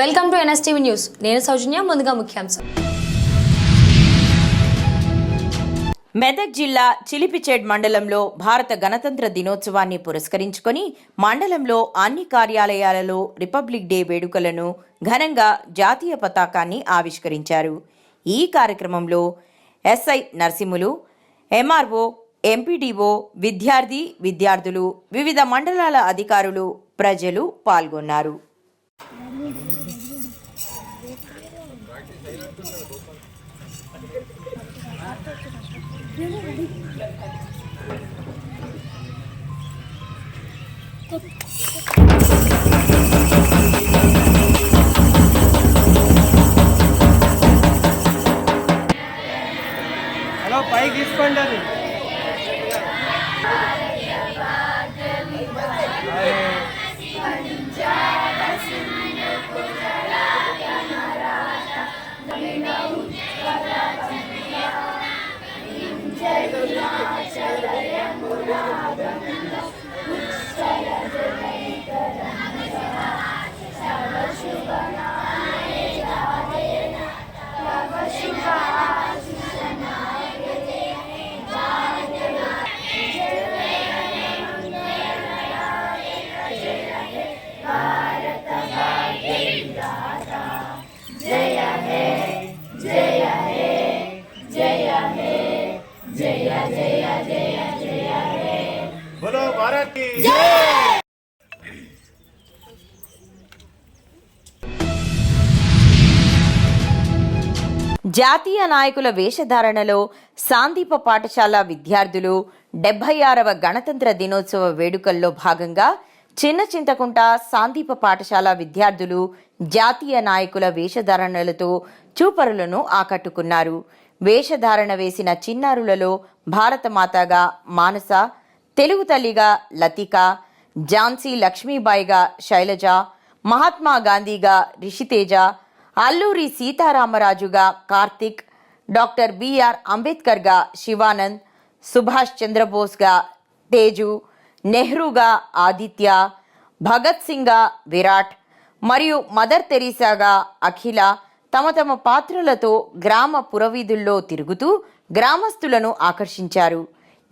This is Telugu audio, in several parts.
Welcome to NSTV news. నేను సౌజన్య. ముందుగా ముఖ్యాంశం. మెదక్ జిల్లా చిలిపిచేడ్ మండలంలో భారత గణతంత్ర దినోత్సవాన్ని పురస్కరించుకొని మండలంలో అన్ని కార్యాలయాలలో రిపబ్లిక్ డే వేడుకలను ఘనంగా జాతీయ పతాకాన్ని ఆవిష్కరించారు. ఈ కార్యక్రమంలో ఎస్ఐ నర్సింహులు, ఎంఆర్ఓ, ఎంపీడీఓ, విద్యార్థులు, వివిధ మండలాల అధికారులు, ప్రజలు పాల్గొన్నారు. హలో పైకి తీసుకోండి అది. बोलो भारत की जय। జాతీయ నాయకుల వేషధారణలో సాందీప పాఠశాల విద్యార్థులు 76వ గణతంత్ర దినోత్సవ వేడుకల్లో భాగంగా చిన్న చింతకుంట సాందీప పాఠశాల విద్యార్థులు జాతీయ నాయకుల వేషధారణలతో చూపరులను ఆకట్టుకున్నారు. వేషధారణ వేసిన చిన్నారులలో భారతమాతగా మానస, తెలుగు తల్లిగా లతిక, ఝాన్సీ లక్ష్మీబాయిగా శైలజ, మహాత్మా గాంధీగా రిషితేజ, అల్లూరి సీతారామరాజుగా కార్తిక్, డాక్టర్ బిఆర్ అంబేద్కర్గా శివానంద్, సుభాష్ చంద్రబోస్గా తేజు, నెహ్రూగా ఆదిత్య, భగత్ సింగ్గా విరాట్ మరియు మదర్ తెరీసాగా అఖిల తమ తమ పాత్రలతో గ్రామ పురవీధుల్లో తిరుగుతూ గ్రామస్తులను ఆకర్షించారు.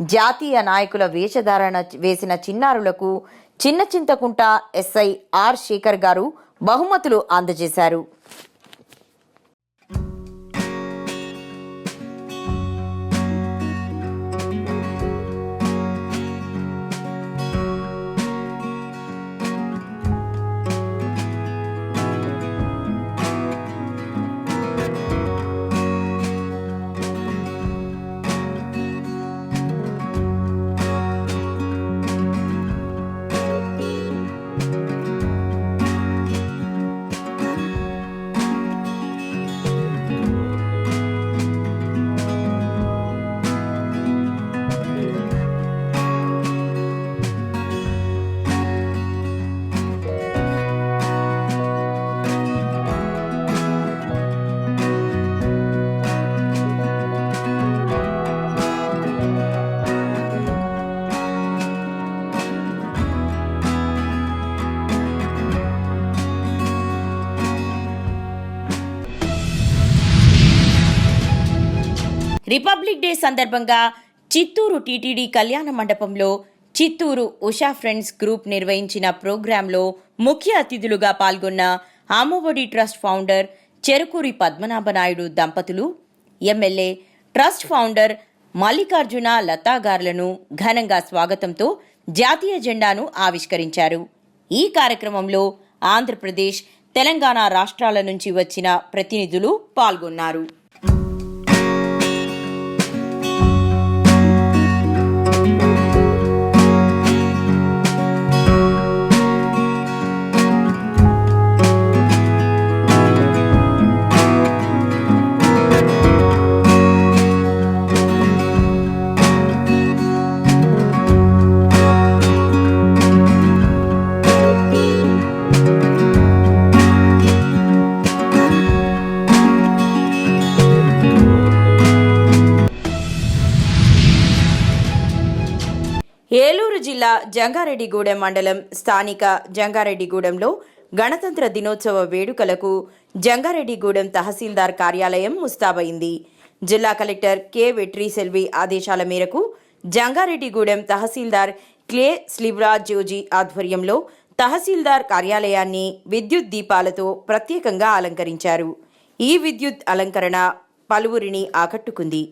జాతీయ నాయకుల వేషధారణ వేసిన చిన్నారులకు చిన్న చింతకుంట ఎస్ఐ ఆర్ శేఖర్ గారు బహుమతులు అందజేశారు. రిపబ్లిక్ డే సందర్భంగా చిత్తూరు టీటీడీ కళ్యాణ మండపంలో చిత్తూరు ఉషా ఫ్రెండ్స్ గ్రూప్ నిర్వహించిన ప్రోగ్రాంలో ముఖ్య అతిథులుగా పాల్గొన్న అమ్మఒడి ట్రస్ట్ ఫౌండర్ చెరుకూరి పద్మనాభనాయుడు దంపతులు, ఎమ్మెల్యే, ట్రస్ట్ ఫౌండర్ మల్లికార్జున లతాగార్లను ఘనంగా స్వాగతంతో జాతీయ జెండాను ఆవిష్కరించారు. ఈ కార్యక్రమంలో ఆంధ్రప్రదేశ్, తెలంగాణ రాష్ట్రాల నుంచి వచ్చిన ప్రతినిధులు పాల్గొన్నారు. ఏలూరు జిల్లా జంగారెడ్డిగూడెం మండలం స్థానిక జంగారెడ్డిగూడెంలో గణతంత్ర దినోత్సవ వేడుకలకు జంగారెడ్డిగూడెం తహసీల్దార్ కార్యాలయం ముస్తాబైంది. జిల్లా కలెక్టర్ కె వెట్రిసెల్వి ఆదేశాల మేరకు జంగారెడ్డిగూడెం తహసీల్దార్ క్లే స్లివ్రాజ్ జోజీ ఆధ్వర్యంలో తహసీల్దార్ కార్యాలయాన్ని విద్యుత్ దీపాలతో ప్రత్యేకంగా అలంకరించారు. ఈ విద్యుత్ అలంకరణ పలువురిని ఆకట్టుకుంది.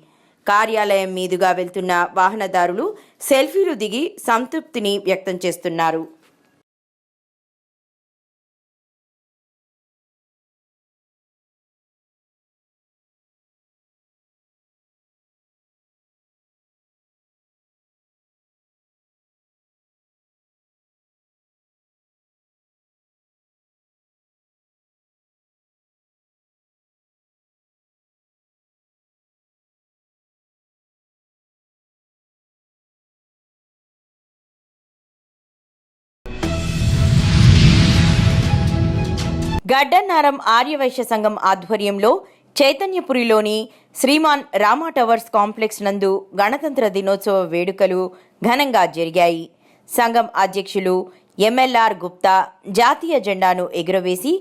కార్యాలయం మీదుగా వెళ్తున్న వాహనదారులు సెల్ఫీలు దిగి సంతృప్తిని వ్యక్తం చేస్తున్నారు. గడ్డన్నారం ఆర్యవైశ్య సంఘం ఆధ్వర్యంలో చైతన్యపురిలోని శ్రీమాన్ రామా టవర్స్ కాంప్లెక్స్ నందు గణతంత్ర దినోత్సవ వేడుకలు ఘనంగా జరిగాయి. సంఘం అధ్యక్షులు ఎంఎల్ఆర్ గుప్తా జాతీయ జెండాను ఎగురవేసి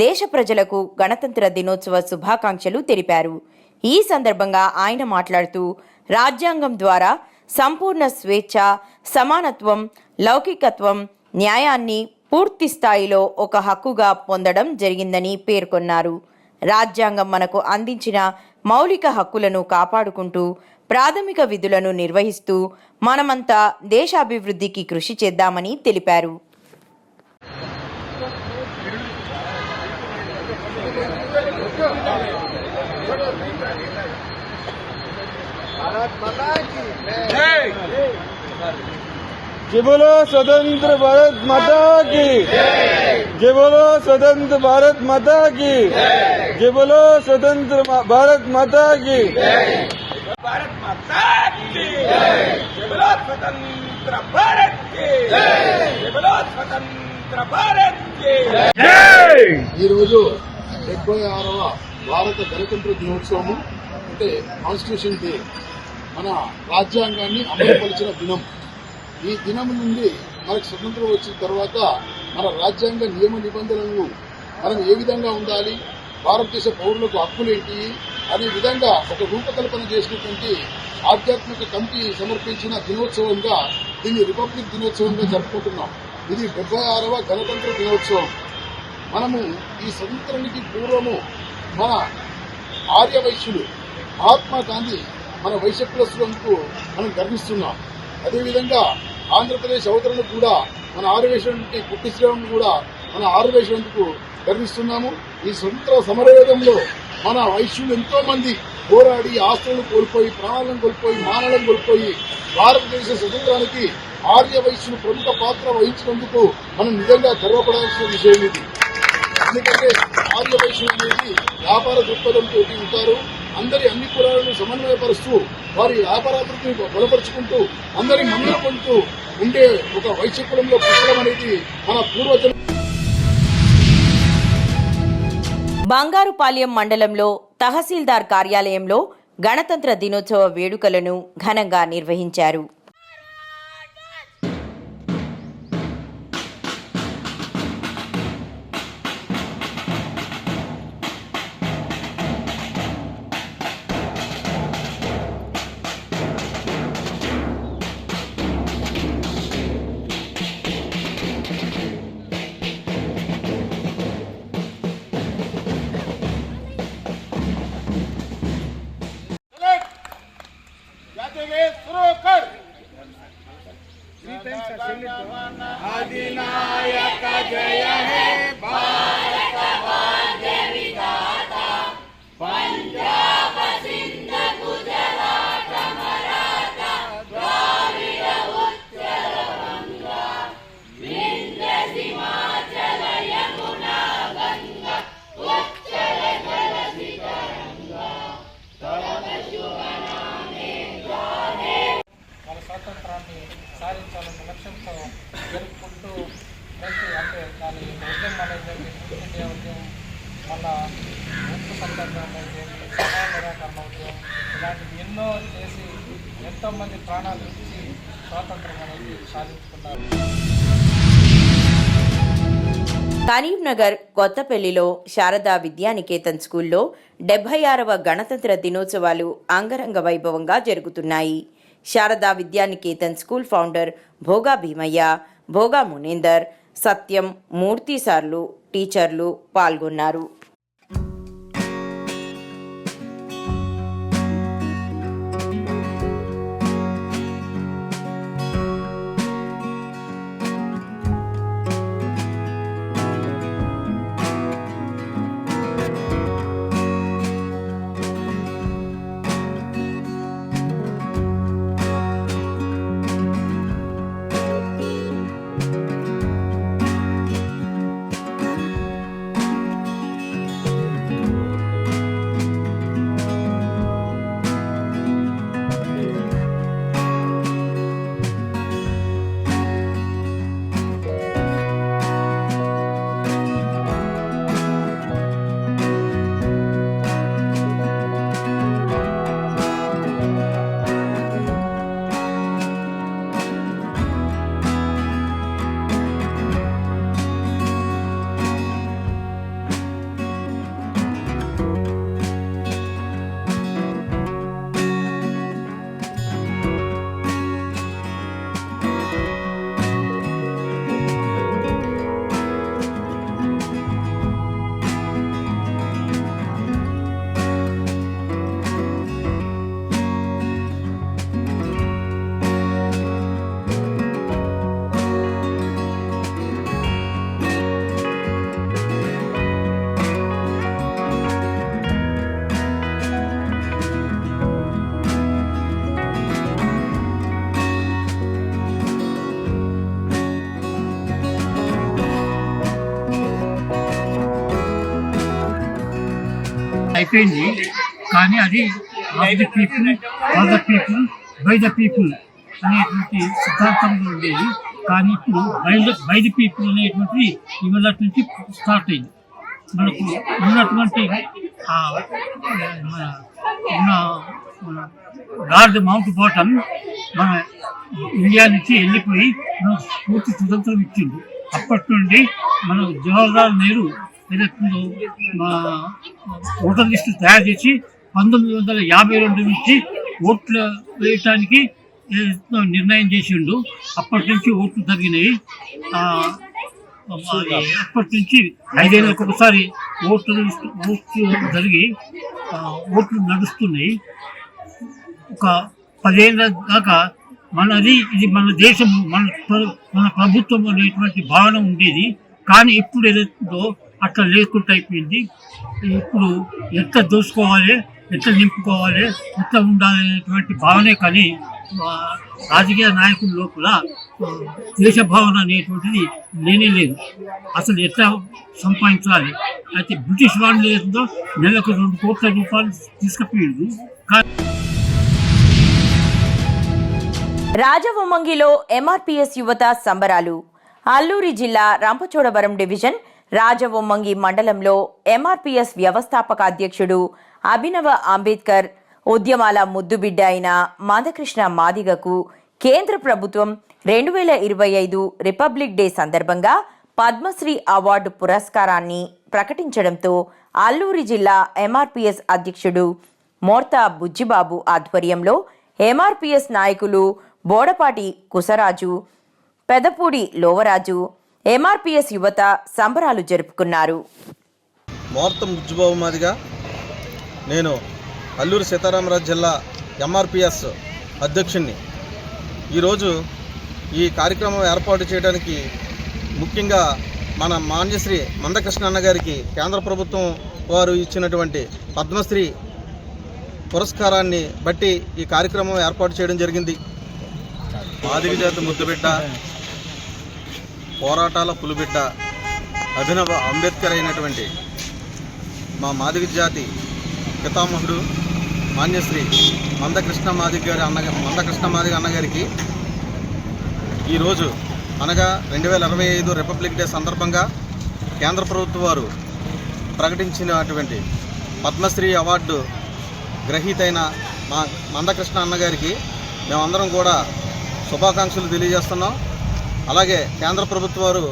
దేశ ప్రజలకు గణతంత్ర దినోత్సవ శుభాకాంక్షలు తెలిపారు. ఈ సందర్భంగా ఆయన మాట్లాడుతూ రాజ్యాంగం ద్వారా సంపూర్ణ స్వేచ్ఛ, సమానత్వం, లౌకికత్వం, న్యాయాన్ని పూర్తి స్థాయిలో ఒక హక్కుగా పొందడం జరిగిందని పేర్కొన్నారు. రాజ్యాంగం మనకు అందించిన మౌలిక హక్కులను కాపాడుకుంటూ ప్రాథమిక విధులను నిర్వహిస్తూ మనమంతా దేశాభివృద్ధికి కృషి చేద్దామని తెలిపారు. जय बोलो स्वतंत्र भारत माता की जय बोलो स्वतंत्र भारत माता की जय बोलो स्वतंत्र भारत माता की भारत माता की जय बोलो स्वतंत्र भारत की जय बोलो स्वतंत्र भारत की जय। ఈ రోజు 76వ భారత గణతంత్ర దినోత్సవం అంటే కాన్స్టిట్యూషన్ డే, మన రాజ్యాంగాన్ని అమలుపరిచిన దినం. ఈ దినం నుండి మనకు స్వతంత్రం వచ్చిన తర్వాత మన రాజ్యాంగ నియమ నిబంధనలను మనం ఏ విధంగా ఉండాలి, భారతదేశ పౌరులకు హక్కులేంటి అనే విధంగా ఒక రూపకల్పన చేసినటువంటి ఆధ్యాత్మిక కమిటీ సమర్పించిన దినోత్సవంగా దీన్ని రిపబ్లిక్ దినోత్సవంగా జరుపుకుంటున్నాం. ఇది 76వ గణతంత్ర దినోత్సవం. మనము ఈ స్వతంత్రానికి పూర్వము మన ఆర్యవైశ్యులు మహాత్మా గాంధీ మన వైశ్య కులస్తులకు మనం గర్విస్తున్నాం. అదేవిధంగా ఆంధ్రప్రదేశ్ అవతరణకు కూడా మన ఆర్యవైశ్యునికి పుట్టి శ్రీరామును కూడా మన ఆర్యవైశ్యులకు గర్విస్తున్నాము. ఈ స్వతంత్ర సమరయోధంలో మన వైశ్యులు ఎంతో మంది పోరాడి ఆస్తులను కోల్పోయి, ప్రాణాలను కోల్పోయి, మానలను కోల్పోయి భారతదేశ స్వతంత్రానికి ఆర్యవైశ్యులు ప్రముఖ పాత్ర వహించినందుకు మనం నిజంగా గర్వపడాల్సిన విషయం ఇది. ఎందుకంటే ఆర్యవైశ్యులు అనేది వ్యాపార దృక్పథంతో ఉంటారు. అందరి అన్ని కులాలను సమన్వయపరుస్తూ వారి వ్యాపారాభివృద్ధిని బలపరుచుకుంటూ అందరి మన్నన పొందుతూ ఉండే ఒక వైశ్య కులంలో పుట్టడం అనేది మన పూర్వజన్మ. బంగారుపాలెం మండలంలో తహసీల్దార్ కార్యాలయంలో గణతంత్ర దినోత్సవ వేడుకలను ఘనంగా నిర్వహించారు. अधिनायक जय हे भारत भाग्य विधाता पंजाब सिंध गुजरात मराठा द्राविड उत्कल गंगा विंध्य हिमाचल यमुना गंगा उत्कल जलधि तरंगा तव शुभ नामे गाहे. వాళ్ళ స్వాతంత్రాన్ని సాధించాలన్న లక్ష్యంతో జరుపుకుంటూ ప్రతి అంటే దాని ఉద్యమం అనేది ఇండియా ఉద్యమం, మళ్ళా ఉప్పు సత్యాగ్రహం అయితే సహాయ నిరాకరణ ఉద్యమం, ఇలాంటివి ఎన్నో చేసి ఎంతోమంది ప్రాణాలు ఇచ్చి స్వాతంత్రం అనేది సాధించుకున్నారు. కరీంనగర్ కొత్తపల్లిలో శారదా విద్యానికేతన్ స్కూల్లో 76వ గణతంత్ర దినోత్సవాలు అంగరంగ వైభవంగా జరుగుతున్నాయి. శారదా విద్యానికేతన్ స్కూల్ ఫౌండర్ భోగా భీమయ్య, భోగా మునేందర్, సత్యం, మూర్తి సార్లు, టీచర్లు పాల్గొన్నారు. అయిపోయింది, కానీ అది of the people, for the people, by the people అనేటువంటి సిద్ధాంతంలో ఉండేది. కానీ ఇప్పుడు బై ది పీపుల్ అనేటువంటిది ఇవాళ నుంచి స్టార్ట్ అయింది. మనకు ఉన్నటువంటి మన లార్డ్ మౌంట్ బాటన్ మన ఇండియా నుంచి వెళ్ళిపోయి మనకు పూర్తి స్వతంత్రం ఇచ్చింది. అప్పటి నుండి మన జవహర్లాల్ నెహ్రూ ఏదైతుందో మా ఓటర్ లిస్టు తయారు చేసి 1952 నుంచి ఓట్లు వేయటానికి నిర్ణయం చేసిండు. అప్పటి నుంచి ఓట్లు జరిగినాయి. అప్పటి నుంచి 5 ఏళ్ళకి ఒకసారి ఓట్లు జరిగి ఓట్లు నడుస్తున్నాయి. ఒక 10 ఏళ్ళ దాకా ఇది మన దేశం, మన ప్రభుత్వం అనేటువంటి భావన ఉండేది. కానీ ఇప్పుడు ఏదైతుందో అట్లా లేకుండా అయిపోయింది. ఇప్పుడు ఎట్లా దోసుకోవాలి, ఎట్లా నింపుకోవాలి, ఎట్లా ఉండాలి అనేటువంటి భావనే కానీ రాజకీయ నాయకుల లోపల దేశ భావన అనేటువంటిది లేనే లేదు. అసలు ఎట్లా సంపాదించాలి అయితే బ్రిటిష్ వాళ్ళు ఏదో నెలకు 2 కోట్ల రూపాయలు తీసుకుపోయింది. రాజవొమ్మంగిలో ఎంఆర్పీఎస్ యువత సంబరాలు. అల్లూరి జిల్లా రంపచోడవరం డివిజన్ రాజవొమ్మంగి మండలంలో ఎంఆర్పీఎస్ వ్యవస్థాపక అధ్యక్షుడు అభినవ అంబేద్కర్ ఉద్యమాల ముద్దుబిడ్డ అయిన మందకృష్ణ మాదిగకు కేంద్ర ప్రభుత్వం 2025 రిపబ్లిక్ డే సందర్భంగా పద్మశ్రీ అవార్డు పురస్కారాన్ని ప్రకటించడంతో అల్లూరి జిల్లా ఎంఆర్పీఎస్ అధ్యక్షుడు మోర్తా బుజ్జిబాబు ఆధ్వర్యంలో ఎంఆర్పీఎస్ నాయకులు బోడపాటి కుసరాజు, పెదపూడి లోవరాజు, ఎంఆర్పీఎస్ యువత సంబరాలు జరుపుకున్నారు. మోర్తం బుజ్జిబాబు మాదిగా నేను అల్లూరి సీతారామరాజు జిల్లా ఎంఆర్పీఎస్ అధ్యక్షుడిని. ఈరోజు ఈ కార్యక్రమం ఏర్పాటు చేయడానికి ముఖ్యంగా మన మాన్యశ్రీ మందకృష్ణ అన్న గారికి కేంద్ర ప్రభుత్వం వారు ఇచ్చినటువంటి పద్మశ్రీ పురస్కారాన్ని బట్టి ఈ కార్యక్రమం ఏర్పాటు చేయడం జరిగింది. మాదిగ జాతి ముద్దుబిడ్డ, పోరాటాల పులిబిడ్డ అభినవ అంబేద్కర్ అయినటువంటి మా మాదిగ జాతి పితామహుడు మాన్యశ్రీ మందకృష్ణ మాదిగ అన్నగారికి ఈరోజు అనగా 2025 రిపబ్లిక్ డే సందర్భంగా కేంద్ర ప్రభుత్వం వారు ప్రకటించినటువంటి పద్మశ్రీ అవార్డు గ్రహీత అయిన మా మందకృష్ణ అన్నగారికి మేమందరం కూడా శుభాకాంక్షలు తెలియజేస్తున్నాం. అలాగే కేంద్ర ప్రభుత్వం వారు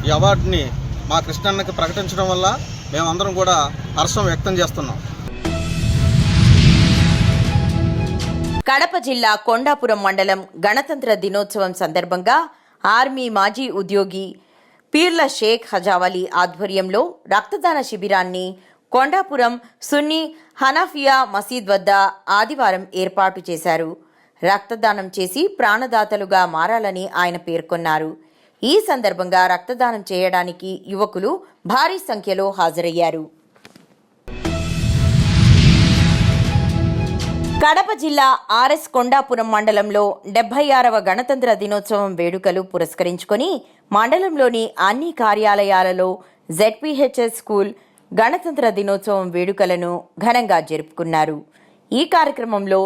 ఈ అవార్డుని మా కృష్ణన్నకి ప్రకటించడం వల్ల మేమందరం కూడా హర్షం వ్యక్తం చేస్తున్నాం. కడప జిల్లా కొండాపురం మండలం గణతంత్ర దినోత్సవం సందర్భంగా ఆర్మీ మాజీ ఉద్యోగి పీర్ల షేక్ హజావలి ఆధ్వర్యంలో రక్తదాన శిబిరాన్ని కొండాపురం సున్నీ హనఫియా మసీద్ వద్ద ఆదివారం ఏర్పాటు చేశారు. రక్తదానం చేసి ప్రాణదాతలుగా మారాలని ఆయన పేర్కొన్నారు. ఈ సందర్భంగా రక్తదానం చేయడానికి యువకులు భారీ సంఖ్యలో హాజరయ్యారు. కడప జిల్లా ఆర్ఎస్ కొండాపురం మండలంలో 76వ గణతంత్ర దినోత్సవం వేడుకలు పురస్కరించుకొని మండలంలోని అన్ని కార్యాలయాలలో ZPHS స్కూల్ గణతంత్ర దినోత్సవం వేడుకలను ఘనంగా జరుపుకున్నారు. ఈ కార్యక్రమంలో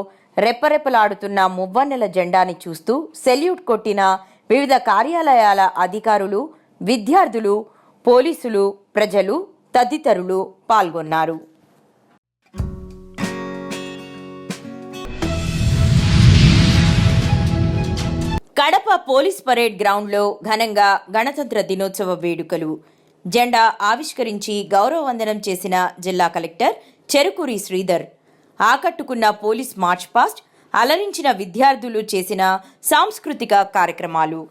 రెప్పరెప్పలాడుతున్న మువ్వన్నెల జెండాని చూస్తూ సెల్యూట్ కొట్టిన వివిధ కార్యాలయాల అధికారులు, విద్యార్థులు, పోలీసులు, ప్రజలు తదితరులు పాల్గొన్నారు. కడప పోలీస్ పరేడ్ గ్రౌండ్లో ఘనంగా గణతంత్ర దినోత్సవ వేడుకలు. జెండా ఆవిష్కరించి గౌరవ వందనం చేసిన జిల్లా కలెక్టర్ చెరుకూరి శ్రీధర్. ఆకట్టుకున్న పోలీస్ మార్చ్ పాస్ట్, అలరించిన విద్యార్థులు చేసిన సాంస్కృతిక కార్యక్రమాలు.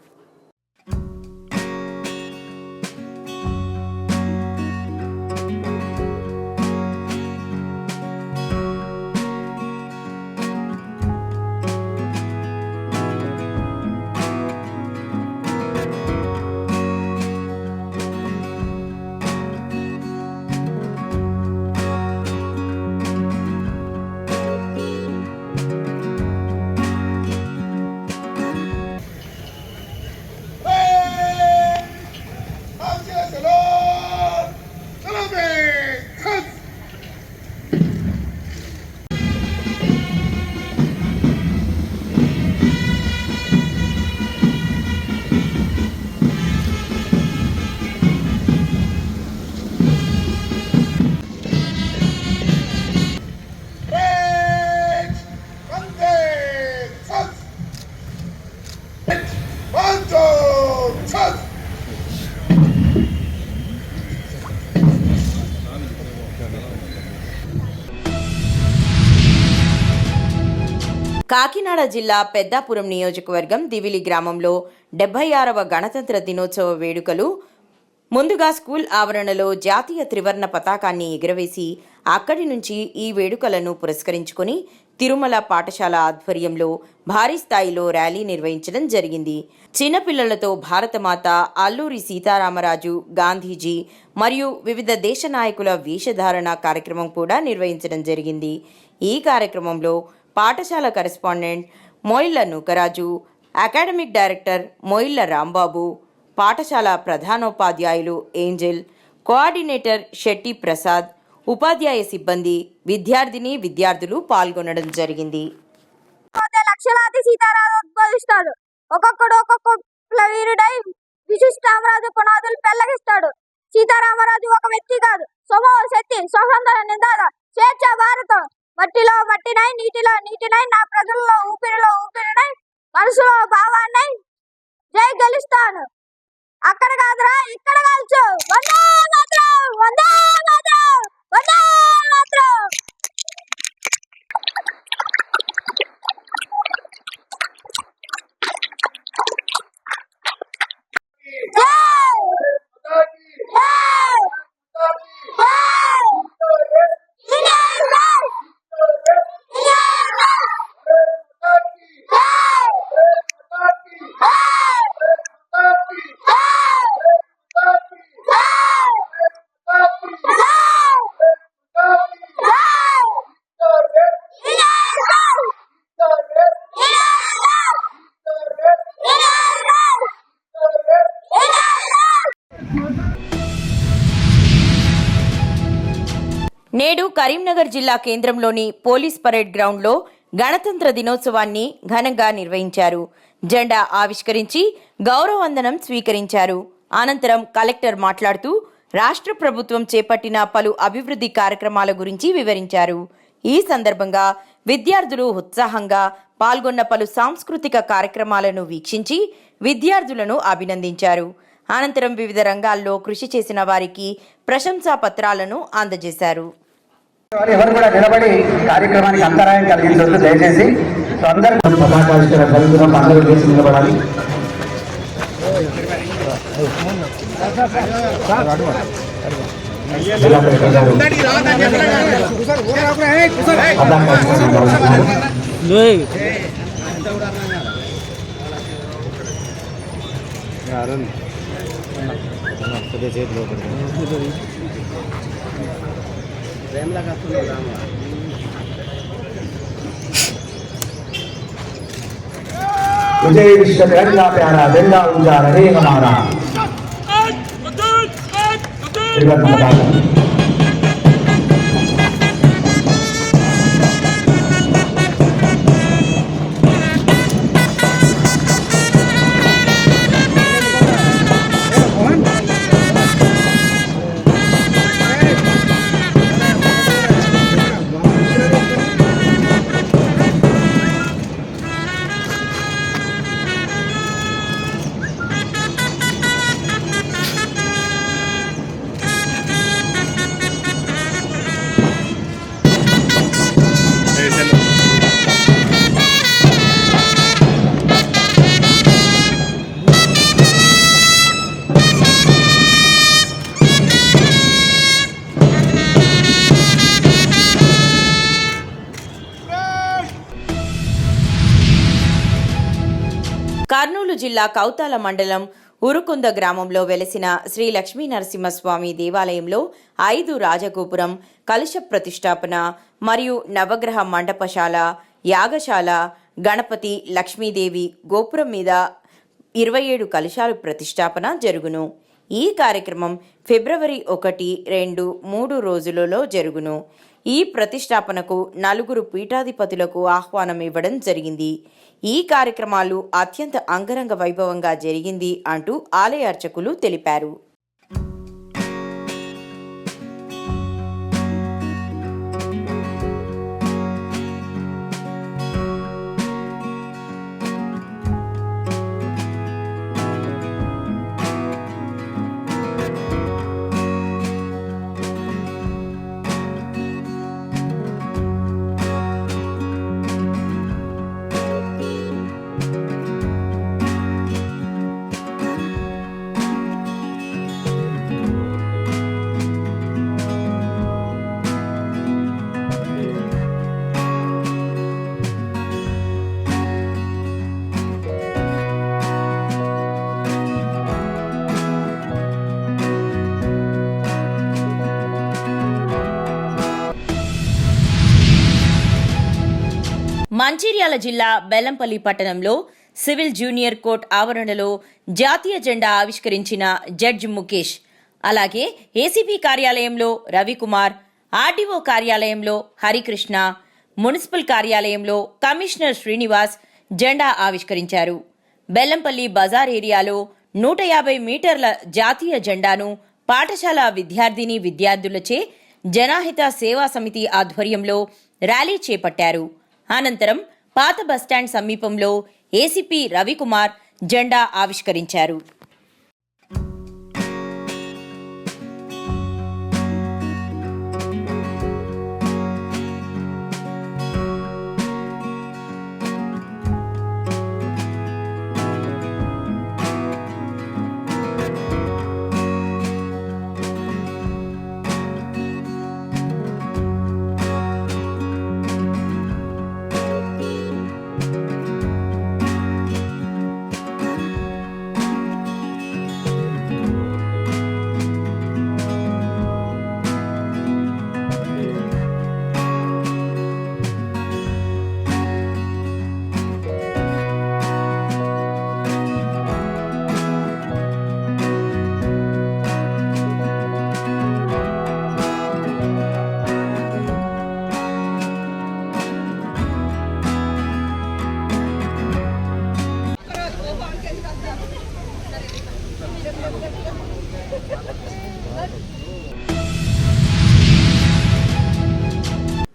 కాకినాడ జిల్లా పెద్దాపురం నియోజకవర్గం దివిలి గ్రామంలో 76వ గణతంత్ర దినోత్సవ వేడుకలు. ముందుగా స్కూల్ ఆవరణలో జాతీయ త్రివర్ణ పతాకాన్ని ఎగురవేసి అక్కడి నుంచి ఈ వేడుకలను పురస్కరించుకొని తిరుమల పాఠశాల ఆధ్వర్యంలో భారీ స్థాయిలో ర్యాలీ నిర్వహించడం జరిగింది. చిన్నపిల్లలతో భారతమాత, అల్లూరి సీతారామరాజు, గాంధీజీ మరియు వివిధ దేశ నాయకుల వేషధారణ కార్యక్రమం కూడా నిర్వహించడం జరిగింది. ఈ కార్యక్రమంలో పాఠశాల correspondent Moilla Nookaraju, academic director Moilla Rambabu, పాఠశాల ప్రధానోపాధ్యాయులు ఏంజెల్, కోఆర్డినేటర్ శెట్టి ప్రసాద్, ఉపాధ్యాయ సిబ్బంది, విద్యార్థులు పాల్గొనడం జరిగింది. లక్షలాది సీతారాము ఉద్బోధిస్తాడు. ఒక్కొక్కడు ఒక్కొక్క వీరుడై విశిష్టామరాజు పునాదులు పెళ్లగిస్తాడు. సీతారామరాజు ఒక వ్యక్తి కాదు, సమూహ శక్తి, స్వతంత్ర నిందాల, స్వేచ్ఛ భారతం. మట్టిలో మట్టినై, నీటిలో నీటినై, నా ప్రజల్లో ఊపిరిలో ఊపిరినై, మనసులో భావాన్నై జై గెలుస్తాను. అక్కడ కాదురా, ఇక్కడ కాల్చు. వందే మాతరం, వందే మాతరం, వందే మాతరం. నేడు కరీంనగర్ జిల్లా కేంద్రంలోని పోలీస్ పరేడ్ గ్రౌండ్లో గణతంత్ర దినోత్సవాన్ని ఘనంగా నిర్వహించారు. జెండా ఆవిష్కరించి గౌరవ వందనం స్వీకరించారు. అనంతరం కలెక్టర్ మాట్లాడుతూ రాష్ట్ర ప్రభుత్వం చేపట్టిన పలు అభివృద్ధి కార్యక్రమాల గురించి వివరించారు. ఈ సందర్భంగా విద్యార్థులు ఉత్సాహంగా పాల్గొన్న పలు సాంస్కృతిక కార్యక్రమాలను వీక్షించి విద్యార్థులను అభినందించారు. అనంతరం వివిధ రంగాల్లో కృషి చేసిన వారికి ప్రశంసా పత్రాలను అందజేశారు. ఎవరు కూడా నిలబడి కార్యక్రమానికి అంతరాయం కలిగించవద్దు దయచేసి. అందరూ పతాకావిష్కరణ జరుగుతున్నప్పుడు అందరూ చేసి నిలబడాలి. विजय विश्व का प्यारा झंडा ऊंचा रहे हमारा. కర్నూలు జిల్లా కౌతాల మండలం ఉరుకుంద గ్రామంలో వెలసిన శ్రీ లక్ష్మీ నరసింహస్వామి దేవాలయంలో 5 రాజగోపురం, కలశ ప్రతిష్టాపన మరియు నవగ్రహ మండపశాల, యాగశాల, గణపతి, లక్ష్మీదేవి గోపురం మీద 27 కలశాలు ప్రతిష్టాపన జరుగును. ఈ కార్యక్రమం ఫిబ్రవరి 1, 2, 3 రోజులలో జరుగును. ఈ ప్రతిష్టాపనకు 4 పీఠాధిపతులకు ఆహ్వానం ఇవ్వడం జరిగింది. ఈ కార్యక్రమాలు అత్యంత అంగరంగ వైభవంగా జరిగింది అంటూ ఆలయ అర్చకులు తెలిపారు. మంచిర్యాల జిల్లా బెల్లంపల్లి పట్టణంలో సివిల్ జూనియర్ కోర్టు ఆవరణలో జాతీయ జెండా ఆవిష్కరించిన జడ్జి ముఖేష్, అలాగే ఏసీపీ కార్యాలయంలో రవికుమార్, ఆర్డీఓ కార్యాలయంలో హరికృష్ణ, మున్సిపల్ కార్యాలయంలో కమిషనర్ శ్రీనివాస్ జెండా ఆవిష్కరించారు. బెల్లంపల్లి బజార్ ఏరియాలో 150 మీటర్ల జాతీయ జెండాను పాఠశాల విద్యార్థులచే జనహిత సేవా సమితి ఆధ్వర్యంలో ర్యాలీ చేపట్టారు. అనంతరం పాత బస్టాండ్ సమీపంలో ఏసీపీ రవికుమార్ జెండా ఆవిష్కరించారు.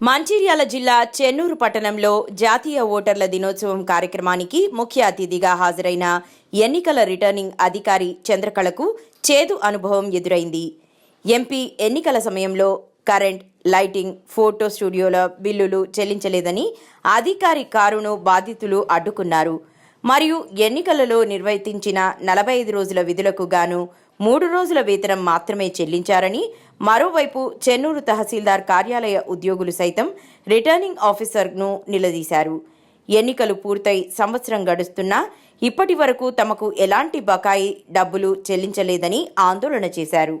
మంచిర్యాల జిల్లా చెన్నూరు పట్టణంలో జాతీయ ఓటర్ల దినోత్సవం కార్యక్రమానికి ముఖ్య అతిథిగా హాజరైన ఎన్నికల రిటర్నింగ్ అధికారి చంద్రకళకు చేదు అనుభవం ఎదురైంది. ఎంపీ ఎన్నికల సమయంలో కరెంట్, లైటింగ్, ఫోటో స్టూడియోల బిల్లులు చెల్లించలేదని అధికారి కారును బాధితులు అడ్డుకున్నారు. మరియు ఎన్నికలలో నిర్వర్తించిన 45 రోజుల విధులకు గాను 3 రోజుల వేతనం మాత్రమే చెల్లించారని, మరోవైపు చెన్నూరు తహసీల్దార్ కార్యాలయ ఉద్యోగులు సైతం రిటర్నింగ్ ఆఫీసర్ను నిలదీశారు. ఎన్నికలు పూర్తయి సంవత్సరం గడుస్తున్నా ఇప్పటి వరకు తమకు ఎలాంటి బకాయి డబ్బులు చెల్లించలేదని ఆందోళన చేశారు.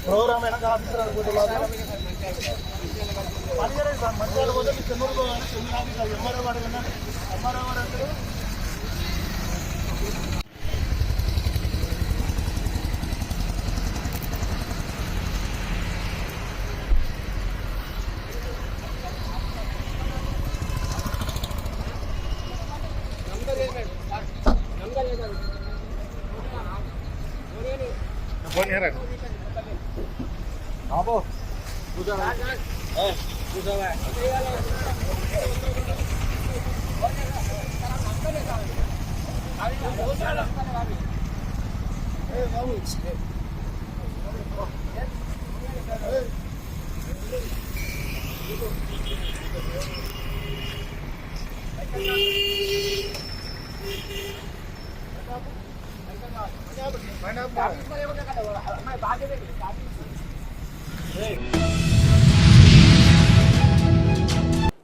ప్రోగ్రామ్ అయినా ఆఫీసర్ అనుకుంటున్నారు. మంచిగా పోతే చెన్నూరు ఎంఆర్ఓ అడగండి. ఎంఆర్ఓ అంటే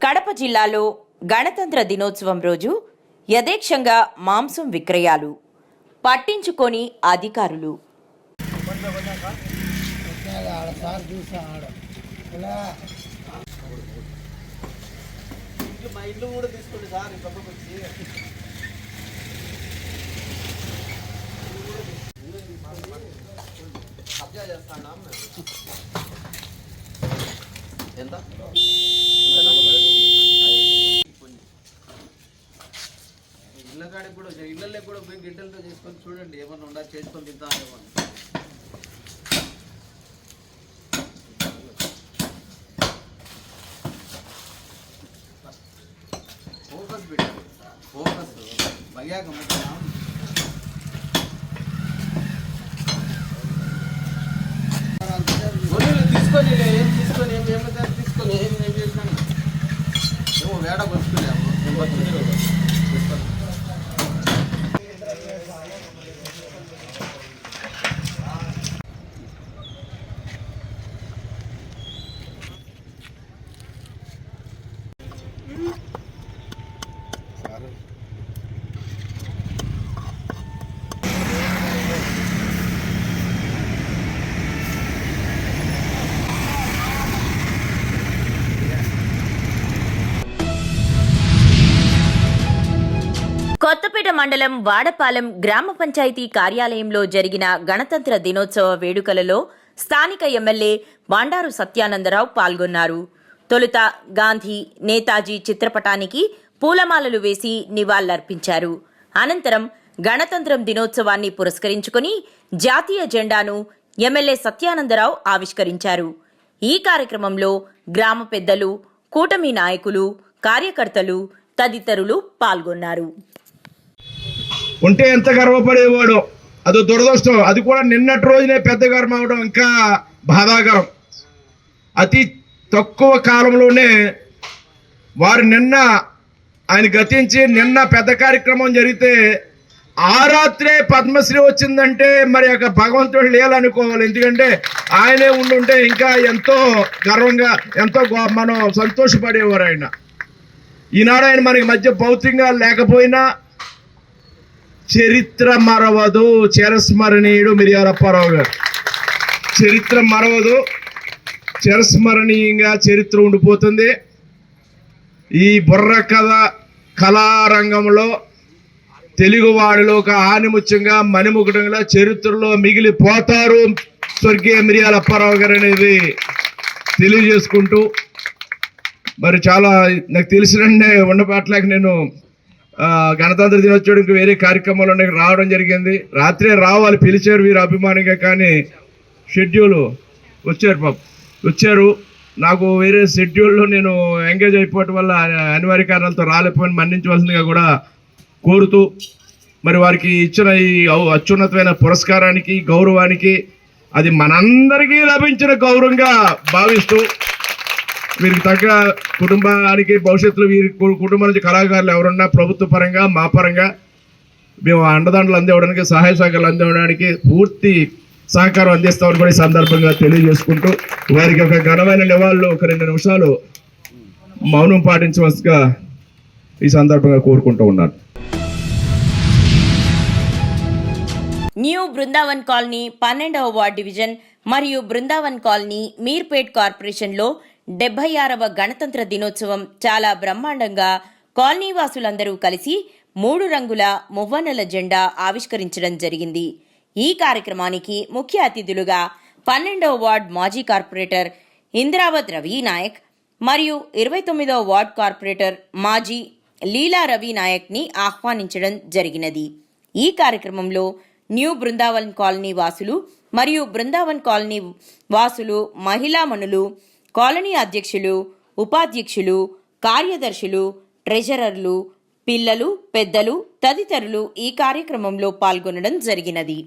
కడప జిల్లాలో గణతంత్ర దినోత్సవం రోజు యథేచ్ఛంగా మాంసం విక్రయాలు పట్టించుకొని అధికారులు. మా ఇల్లు కూడా తీసుకోండి సార్. కబ్జా చేస్తాడా ఎంత ఇళ్ళ కాడికి కూడా ఇళ్ళల్లో కూడా పోయి గిడ్డలతో చేసుకొని చూడండి, ఏమన్నా ఉండా చేసుకొని తింటామేమో. ఫోకస్ పెట్టారు, ఫోకస్ భయ్యాక తీసుకొని ఏం తీసుకొని ఏమైతే తీసుకొని ఏం చేసినాను ఏమో వేడ బతుకులేము. కొత్తపేట మండలం వాడపాలెం గ్రామ పంచాయతీ కార్యాలయంలో జరిగిన గణతంత్ర దినోత్సవ వేడుకలలో స్థానిక ఎమ్మెల్యే బండారు సత్యానందరావు పాల్గొన్నారు. తొలుత గాంధీ, నేతాజీ చిత్రపటానికి పూలమాలలు వేసి నివాళులర్పించారు. అనంతరం గణతంత్రం దినోత్సవాన్ని పురస్కరించుకుని జాతీయ జెండాను ఎమ్మెల్యే సత్యానందరావు ఆవిష్కరించారు. ఈ కార్యక్రమంలో గ్రామ పెద్దలు, కూటమి నాయకులు, కార్యకర్తలు తదితరులు పాల్గొన్నారు. ఉంటే ఎంత గర్వపడేవాడో, అదో దురదృష్టం. అది కూడా నిన్నటి రోజునే పెద్ద గర్వం అవడం ఇంకా బాధాకరం. అతి తక్కువ కాలంలోనే వారు ఆయన గతించి నిన్న పెద్ద కార్యక్రమం జరిగితే ఆ రాత్రే పద్మశ్రీ వచ్చిందంటే మరి అక్కడ భగవంతుడు లేలనుకోవాలి. ఎందుకంటే ఆయనే ఉండుంటే ఇంకా ఎంతో గర్వంగా ఎంతో మనం సంతోషపడేవారు. ఈనాడు ఆయన మనకి మధ్య భౌతికంగా లేకపోయినా చరిత్ర మరవదు, చిరస్మరణీయుడు మిరియాలప్పారావు గారు. చరిత్ర మరవదు, చిరస్మరణీయంగా చరిత్ర ఉండిపోతుంది. ఈ బుర్ర కళారంగంలో తెలుగువాడిలో ఒక ఆనిముత్యంగా మణిముకుటంగా చరిత్రలో మిగిలిపోతారు. స్వర్గీయ మిరియాల అప్పారావు గారు అనేది తెలియజేసుకుంటూ, మరి చాలా నాకు తెలిసినంటే ఉండపాట్లేక నేను గణతంత్ర దినోత్సవానికి వేరే కార్యక్రమాలు రావడం జరిగింది. రాత్రే రావాలి పిలిచారు వీరు అభిమానిగా, కానీ షెడ్యూల్ వచ్చారు. నాకు వేరే షెడ్యూల్లో నేను ఎంగేజ్ అయిపోవటం వల్ల అనివార్య కారణాలతో రాలేకపోయిన మన్నించవలసిందిగా కూడా కోరుతూ, మరి వారికి ఇచ్చిన ఈ అత్యున్నతమైన పురస్కారానికి, గౌరవానికి అది మనందరికీ లభించిన గౌరవంగా భావిస్తూ, వీరికి తగ్గ కుటుంబానికి భవిష్యత్తులో వీరి కుటుంబం నుంచి కళాకారులు ఎవరున్నా ప్రభుత్వ పరంగా మా పరంగా మేము అండదండలు అందివ్వడానికి, సహాయ సహకారాలు అందివ్వడానికి పూర్తి సహకారం అందిస్తామని కూడా ఈ సందర్భంగా తెలియజేసుకుంటూ, వారికి ఒక ఘనమైన నివాళులు ఒక 2 నిమిషాలు మౌనం పాటించవలసిగా ఈ సందర్భంగా కోరుకుంటూ ఉన్నాను. న్యూ బృందావన్ కాలనీ 12వ వార్డ్ డివిజన్ మరియు బృందావన్ కాలనీ మీర్పేట్ కార్పొరేషన్లో 76వ గణతంత్ర దినోత్సవం చాలా బ్రహ్మాండంగా కాలనీ వాసులందరూ కలిసి 3 రంగుల మువ్వన్నెల జెండా ఆవిష్కరించడం జరిగింది. ఈ కార్యక్రమానికి ముఖ్య అతిథులుగా 12వ వార్డ్ మాజీ కార్పొరేటర్ ఇంద్రావత్ రవి నాయక్ మరియు 29వ వార్డ్ కార్పొరేటర్ మాజీ లీలా రవి నాయక్ని ఆహ్వానించడం జరిగినది. ఈ కార్యక్రమంలో న్యూ బృందావన్ కాలనీ వాసులు మరియు బృందావన్ కాలనీ వాసులు, మహిళామణులు, కాలనీ అధ్యక్షులు, ఉపాధ్యక్షులు, కార్యదర్శులు, ట్రెజరర్లు, పిల్లలు, పెద్దలు తదితరులు ఈ కార్యక్రమంలో పాల్గొనడం జరిగినది.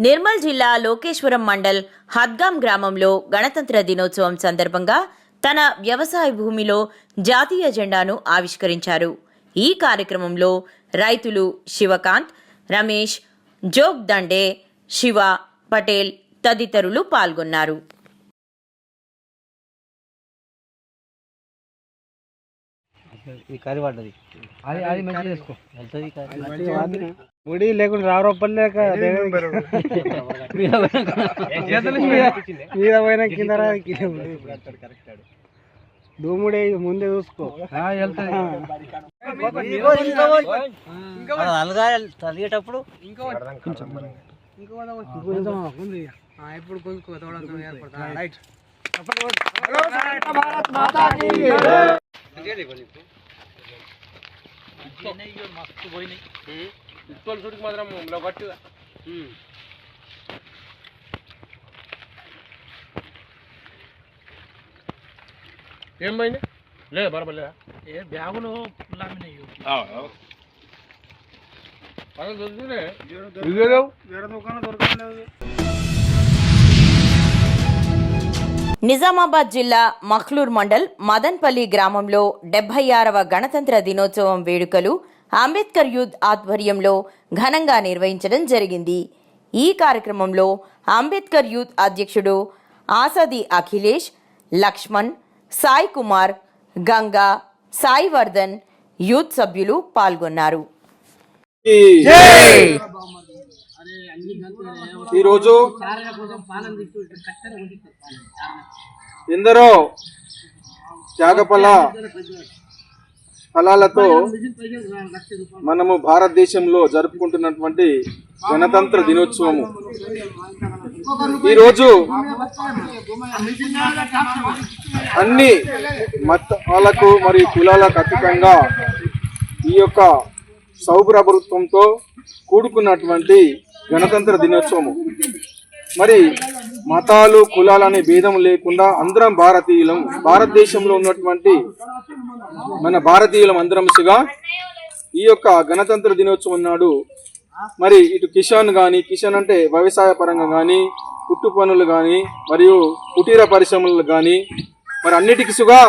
నిర్మల్ జిల్లా లోకేశ్వరం మండల్ హద్గాం గ్రామంలో గణతంత్ర దినోత్సవం సందర్భంగా తన వ్యవసాయ భూమిలో జాతీయ జెండాను ఆవిష్కరించారు. ఈ కార్యక్రమంలో రైతులు శివకాంత్, రమేష్, జోగ్ దండే, శివ, పటేల్ తదితరులు పాల్గొన్నారు. ముడి లేకుండా రావప్పలేక మీద పోయినా కింద దూముడే ముందే చూసుకో తలిగేటప్పుడు ఇప్పుడు కొంచెం ఏర్పడతా రైట్ మస్తు పోయినాయి ఇత్తోలు చూడికి మాత్రం గట్టిగా ఏం పోయింది లేదు బరబర్ లేదా ఏ బ్యాగులు నిజామాబాద్ జిల్లా మఖ్లూర్ మండల్ మదన్పల్లి గ్రామంలో 76వ గణతంత్ర దినోత్సవం వేడుకలు అంబేద్కర్ యూత్ ఆధ్వర్యంలో ఘనంగా నిర్వహించడం జరిగింది. ఈ కార్యక్రమంలో అంబేద్కర్ యూత్ అధ్యక్షుడు ఆసది అఖిలేష్, లక్ష్మణ్, సాయి కుమార్, గంగా, సాయి వర్ధన్, యూత్ సభ్యులు పాల్గొన్నారు. ఈరోజు ఎందరో ఫలాలతో మనము భారతదేశంలో జరుపుకుంటున్నటువంటి గణతంత్ర దినోత్సవము ఈరోజు అన్ని మతాలకు మరియు కులాలకు అతీతంగా ఈ యొక్క సౌభ్రభృత్వంతో కూడుకున్నటువంటి గణతంత్ర దినోత్సవము. మరి మతాలు కులాలు అనే భేదం లేకుండా అందరం భారతీయులం, భారతదేశంలో ఉన్నటువంటి మన భారతీయులం అందరంగా ఈ యొక్క గణతంత్ర దినోత్సవం నాడు మరి ఇటు కిసాన్ అంటే వ్యవసాయ పరంగా కానీ, కుట్టు పనులు కానీ, మరియు కుటీర పరిశ్రమలు కానీ, మరి అన్నిటికీగా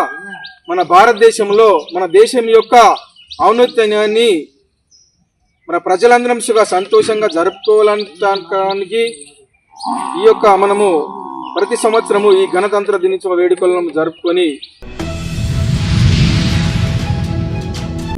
మన భారతదేశంలో మన దేశం యొక్క ఔన్నత్యాన్ని మన ప్రజలందరం సంతోషంగా జరుపుకోవడానికి ఈ యొక్క మనము ప్రతి సంవత్సరము ఈ గణతంత్ర దినోత్సవ వేడుకలను జరుపుకొని.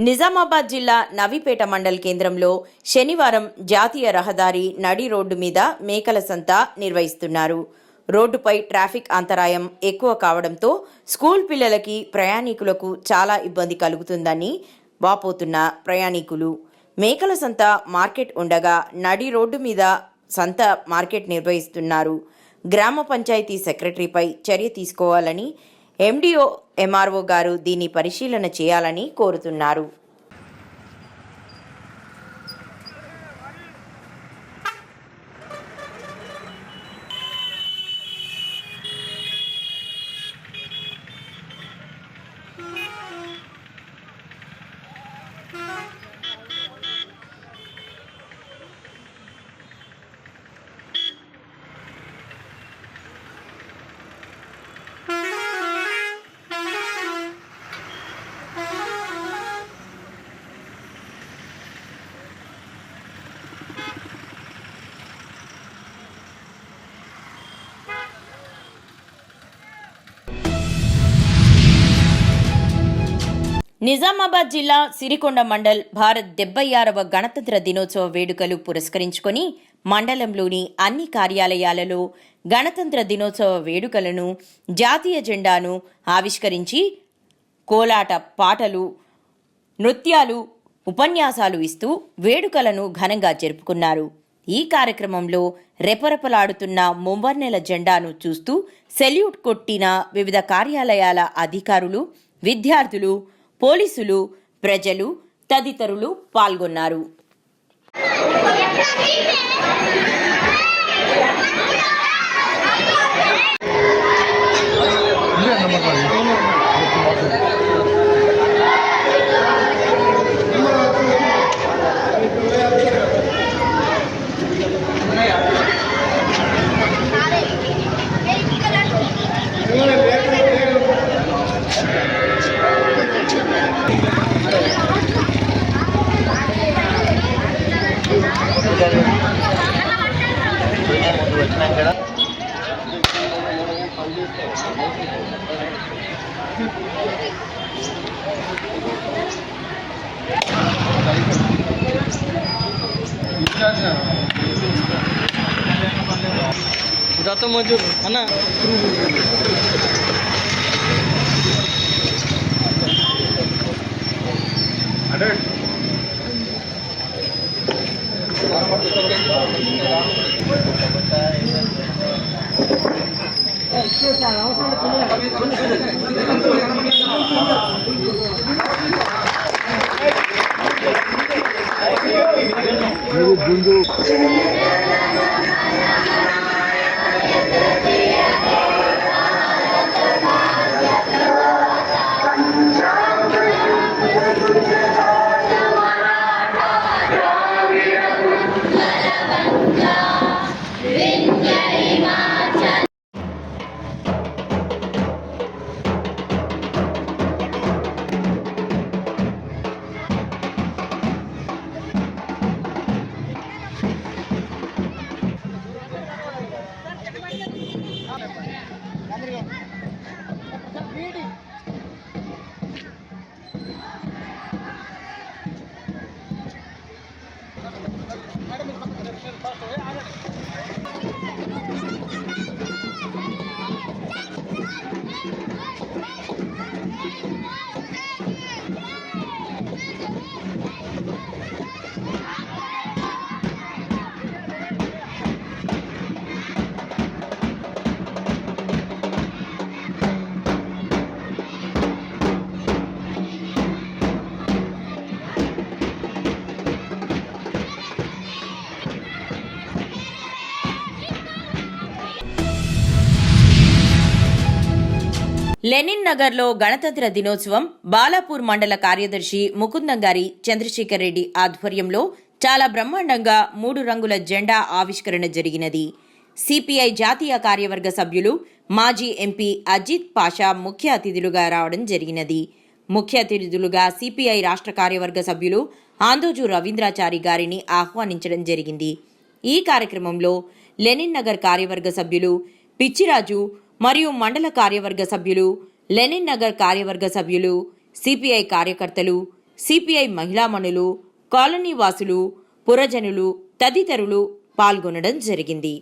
నిజామాబాద్ జిల్లా నవీపేట మండల్ కేంద్రంలో శనివారం జాతీయ రహదారి నడి రోడ్డు మీద మేకల సంత నిర్వహిస్తున్నారు. రోడ్డుపై ట్రాఫిక్ అంతరాయం ఎక్కువ కావడంతో స్కూల్ పిల్లలకి, ప్రయాణికులకు చాలా ఇబ్బంది కలుగుతుందని వాపోతున్న ప్రయాణికులు మేకల సంత మార్కెట్ ఉండగా నడి రోడ్డు మీద సంత మార్కెట్ నిర్వహిస్తున్నారు. గ్రామ పంచాయతీ సెక్రటరీపై చర్య తీసుకోవాలని, ఎండిఓ, ఎంఆర్ఓ గారు దీన్ని పరిశీలన చేయాలని కోరుతున్నారు. నిజామాబాద్ జిల్లా సిరికొండ మండల్ భారత్ 76వ గణతంత్ర దినోత్సవ వేడుకలు పురస్కరించుకొని మండలంలోని అన్ని కార్యాలయాలలో గణతంత్ర దినోత్సవ వేడుకలను, జాతీయ జెండాను ఆవిష్కరించి కోలాట, పాటలు, నృత్యాలు, ఉపన్యాసాలు ఇస్తూ వేడుకలను ఘనంగా జరుపుకున్నారు. ఈ కార్యక్రమంలో రెపరెపలాడుతున్న ముంబర్నెల జెండాను చూస్తూ సెల్యూట్ కొట్టిన వివిధ కార్యాలయాల అధికారులు, విద్యార్థులు, పోలీసులు, ప్రజలు తదితరులు పాల్గొన్నారు. दत्त मजूर अना లెనిన్ నగర్లో గణతంత్ర దినోత్సవం బాలాపూర్ మండల కార్యదర్శి ముకుందం గారి చంద్రశేఖర్ రెడ్డి ఆధ్వర్యంలో చాలా బ్రహ్మాండంగా 3 రంగుల జెండా ఆవిష్కరణ జరిగినది. సిపిఐ జాతీయ కార్యవర్గ సభ్యులు మాజీ ఎంపీ అజిత్ పాషా ముఖ్య అతిథులుగా రావడం జరిగినది. ముఖ్య అతిథులుగా సిపిఐ రాష్ట్ర కార్యవర్గ సభ్యులు ఆందోజు రవీంద్రాచారి గారిని ఆహ్వానించడం జరిగింది. ఈ కార్యక్రమంలో లెనిన్ నగర్ కార్యవర్గ సభ్యులు పిచ్చిరాజు మరియు మండల కార్యవర్గ సభ్యులు, లెనిన్ నగర్ కార్యవర్గ సభ్యులు, సిపిఐ కార్యకర్తలు, సిపిఐ మహిళామణులు, కాలనీ వాసులు, పురజనులు తదితరులు పాల్గొనడం జరిగింది.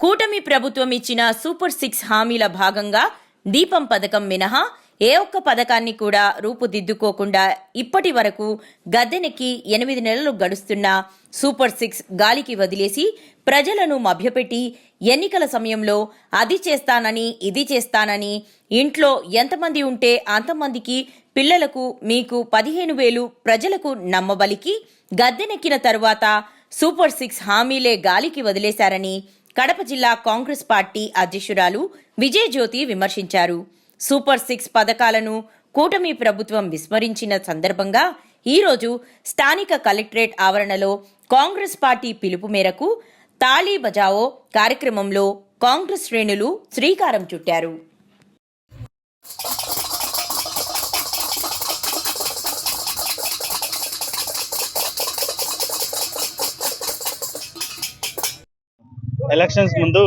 కూటమి ప్రభుత్వం ఇచ్చిన సూపర్ 6 హామీల భాగంగా దీపం పథకం మినహా ఏ ఒక్క పథకాన్ని కూడా రూపుదిద్దుకోకుండా ఇప్పటి వరకు గద్దెనెక్కి 8 నెలలు గడుస్తున్నా సూపర్ 6 గాలికి వదిలేసి ప్రజలను మభ్యపెట్టి ఎన్నికల సమయంలో అది చేస్తానని ఇది చేస్తానని ఇంట్లో ఎంతమంది ఉంటే అంతమందికి పిల్లలకు మీకు 15,000 ప్రజలకు నమ్మబలికి గద్దెనెక్కిన తరువాత సూపర్ 6 హామీలే గాలికి వదిలేశారని కడప జిల్లా కాంగ్రెస్ పార్టీ అధ్యక్షురాలు విజయజ్యోతి విమర్శించారు. సూపర్ 6 పథకాలను కూటమి ప్రభుత్వం విస్మరించిన సందర్భంగా ఈరోజు స్థానిక కలెక్టరేట్ ఆవరణలో కాంగ్రెస్ పార్టీ పిలుపు మేరకు తాళీ బజావో కార్యక్రమంలో కాంగ్రెస్ శ్రేణులు శ్రీకారం చుట్టారు. ఎలక్షన్స్ ముందు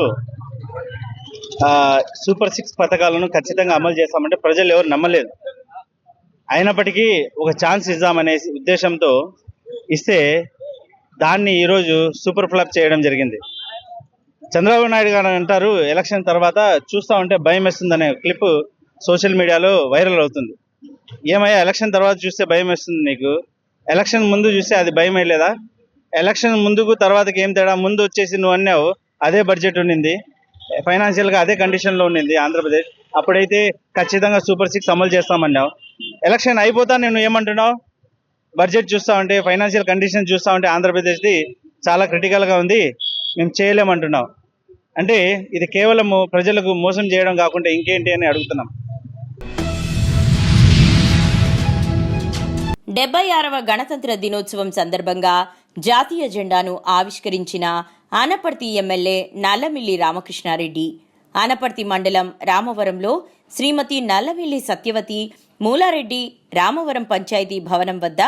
సూపర్ 6 పథకాలను ఖచ్చితంగా అమలు చేస్తామంటే ప్రజలు ఎవరు నమ్మలేదు. అయినప్పటికీ ఒక ఛాన్స్ ఇద్దామనే ఉద్దేశంతో ఇస్తే దాన్ని ఈరోజు సూపర్ ఫ్లాప్ చేయడం జరిగింది. చంద్రబాబు నాయుడు గారు అంటారు ఎలక్షన్ తర్వాత చూస్తూ ఉంటే భయం వేస్తుందనే క్లిప్ సోషల్ మీడియాలో వైరల్ అవుతుంది. ఏమయ్యా ఎలక్షన్ తర్వాత చూస్తే భయం వేస్తుంది నీకు, ఎలక్షన్ ముందు చూస్తే అది భయం వేయలేదా? ఎలక్షన్ ముందుకు తర్వాతకి ఏం తేడా? ముందు వచ్చేసి నువ్వు అన్నావు అదే బడ్జెట్ ఉండింది, ఫైనాన్షియల్గా అదే కండిషన్లో ఉండింది ఆంధ్రప్రదేశ్, అప్పుడైతే ఖచ్చితంగా సూపర్ 6 అమలు చేస్తామన్నావు. ఎలక్షన్ అయిపోతా నేను ఏమంటున్నావు? బడ్జెట్ చూస్తా ఉంటే ఫైనాన్షియల్ కండిషన్ చూస్తా ఉంటే ఆంధ్రప్రదేశ్ది చాలా క్రిటికల్గా ఉంది, మేము చేయలేమంటున్నావు. అంటే ఇది కేవలము ప్రజలకు మోసం చేయడం కాకుండా ఇంకేంటి అని అడుగుతున్నాం. 76వ గణతంత్ర దినోత్సవం సందర్భంగా జాతీయ జెండాను ఆవిష్కరించిన ఆనపర్తి ఎమ్మెల్యే నల్లమిల్లి రామకృష్ణారెడ్డి ఆనపర్తి మండలం రామవరంలో శ్రీమతి నల్లవెల్లి సత్యవతి మూలారెడ్డి రామవరం పంచాయతీ భవనం వద్ద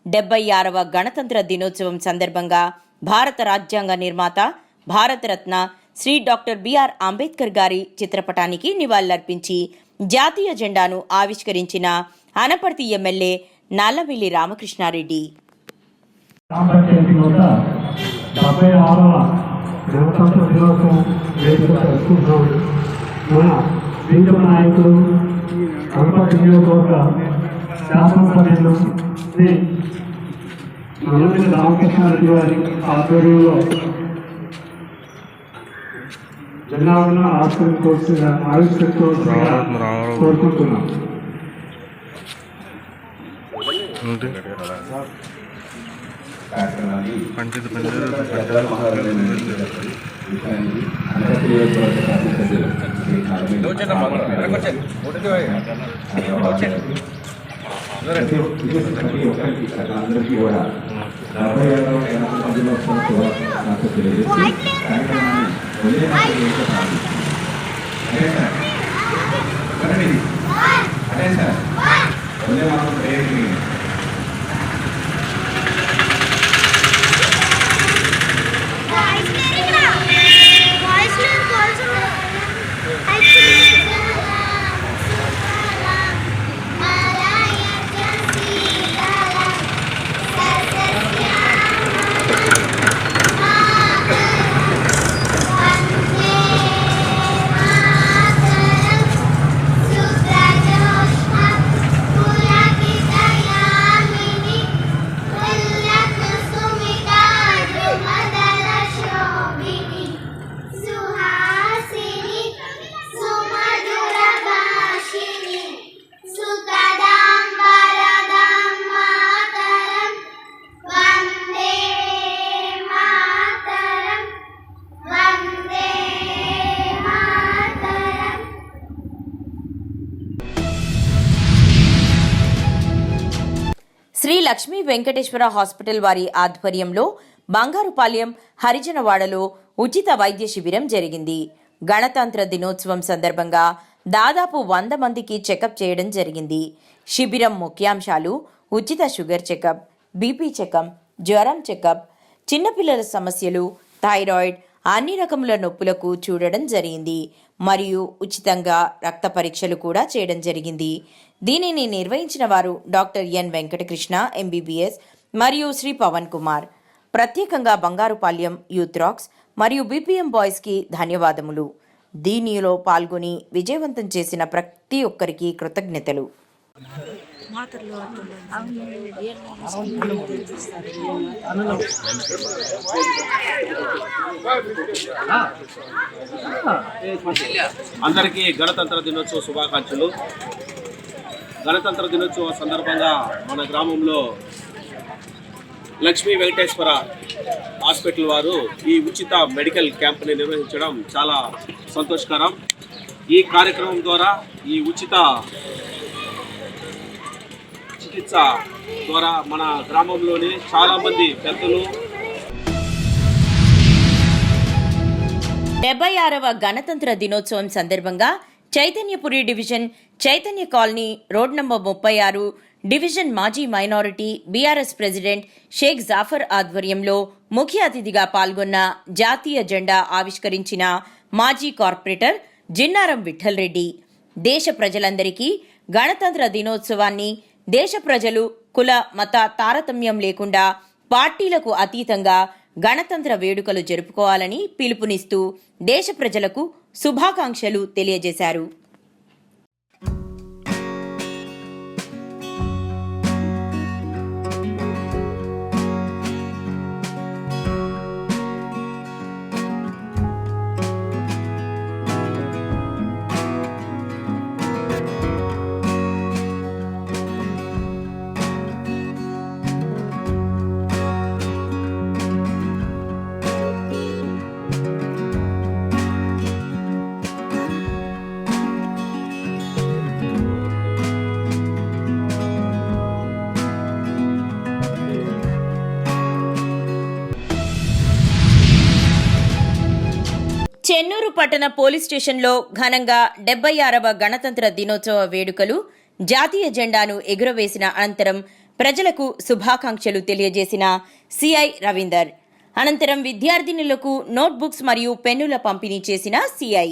76వ గణతంత్ర దినోత్సవం సందర్భంగా భారత రాజ్యాంగ నిర్మాత భారతరత్న శ్రీ డాక్టర్ బిఆర్ అంబేద్కర్ గారి చిత్రపటానికి నివాళులర్పించి జాతీయ జెండాను ఆవిష్కరించిన ఆనపర్తి ఎమ్మెల్యే నల్లవెల్లి రామకృష్ణారెడ్డి. గణతంత్ర దినోత్సవం వేదిక జరుపుకుంటున్నాం. మన ప్రీతమ నాయకులు అనపర్తి నియోజకవర్గ శాసనసభ్యులు శ్రీ నల్లవెల్లి రామకృష్ణారెడ్డి గారి ఆధ్వర్యంలో జెండాలను ఆవిష్కరించవలసిందిగా కోరుకుంటున్నాం. శ్రీ లక్ష్మీ వెంకటేశ్వర హాస్పిటల్ వారి ఆధ్వర్యంలో బంగారుపాలెం హరిజనవాడలో ఉచిత వైద్య శిబిరం జరిగింది. గణతంత్ర దినోత్సవం సందర్భంగా దాదాపు 100 మందికి చెకప్ చేయడం జరిగింది. శిబిరం ముఖ్యాంశాలు ఉచిత షుగర్ చెకప్, బీపీ చెకప్, జ్వరం చెకప్, చిన్నపిల్లల సమస్యలు, థైరాయిడ్, అన్ని రకముల నొప్పులకు చూడడం జరిగింది. మరియు ఉచితంగా రక్త పరీక్షలు కూడా చేయడం జరిగింది. దీనిని నిర్వహించిన వారు డాక్టర్ ఎన్ వెంకటకృష్ణ ఎంబీబీఎస్ మరియు శ్రీ పవన్ కుమార్. ప్రత్యేకంగా బంగారుపాలెం యూత్ రాక్స్ మరియు బీపీఎం బాయ్స్కి ధన్యవాదములు. దీనిలో పాల్గొని విజయవంతం చేసిన ప్రతి ఒక్కరికి కృతజ్ఞతలు. అందరికీ గణతంత్ర దినోత్సవ శుభాకాంక్షలు. గణతంత్ర దినోత్సవం సందర్భంగా మన గ్రామంలో లక్ష్మీ వెంకటేశ్వర హాస్పిటల్ వారు ఈ ఉచిత మెడికల్ క్యాంప్ని నిర్వహించడం చాలా సంతోషకరం. ఈ కార్యక్రమం ద్వారా ఈ ఉచిత చికిత్స ద్వారా మన గ్రామంలోని చాలామంది పెద్దలు 76వ గణతంత్ర దినోత్సవం సందర్భంగా Chaitanyapuri division Chaitanya colony road number 36 division మాజీ minority BRS president Sheikh Jafar ఆధ్వర్యంలో ముఖ్య అతిథిగా పాల్గొన్న జాతీయ జెండా ఆవిష్కరించిన మాజీ కార్పొరేటర్ జిన్నారం విఠల్ రెడ్డి దేశ ప్రజలందరికీ గణతంత్ర దినోత్సవాన్ని దేశ ప్రజలు కుల మత తారతమ్యం లేకుండా పార్టీలకు అతీతంగా గణతంత్ర వేడుకలు జరుపుకోవాలని పిలుపునిస్తూ దేశ ప్రజలకు శుభాకాంక్షలు తెలియజేశారు. పట్టణ పోలీస్ స్టేషన్లో ఘనంగా 76వ గణతంత్ర దినోత్సవ వేడుకలు, జాతీయ జెండాను ఎగురవేసిన అనంతరం ప్రజలకు శుభాకాంక్షలు తెలియజేసిన సిఐ రవీందర్. అనంతరం విద్యార్థినులకు నోట్బుక్స్ మరియు పెన్నుల పంపిణీ చేసిన సిఐ.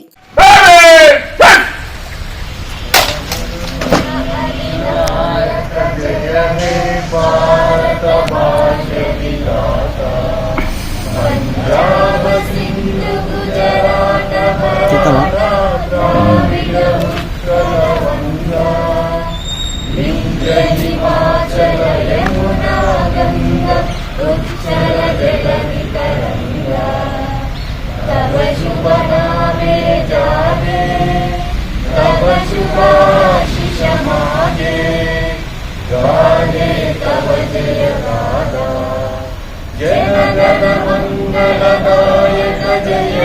జనగణ మంగళదాయక జయ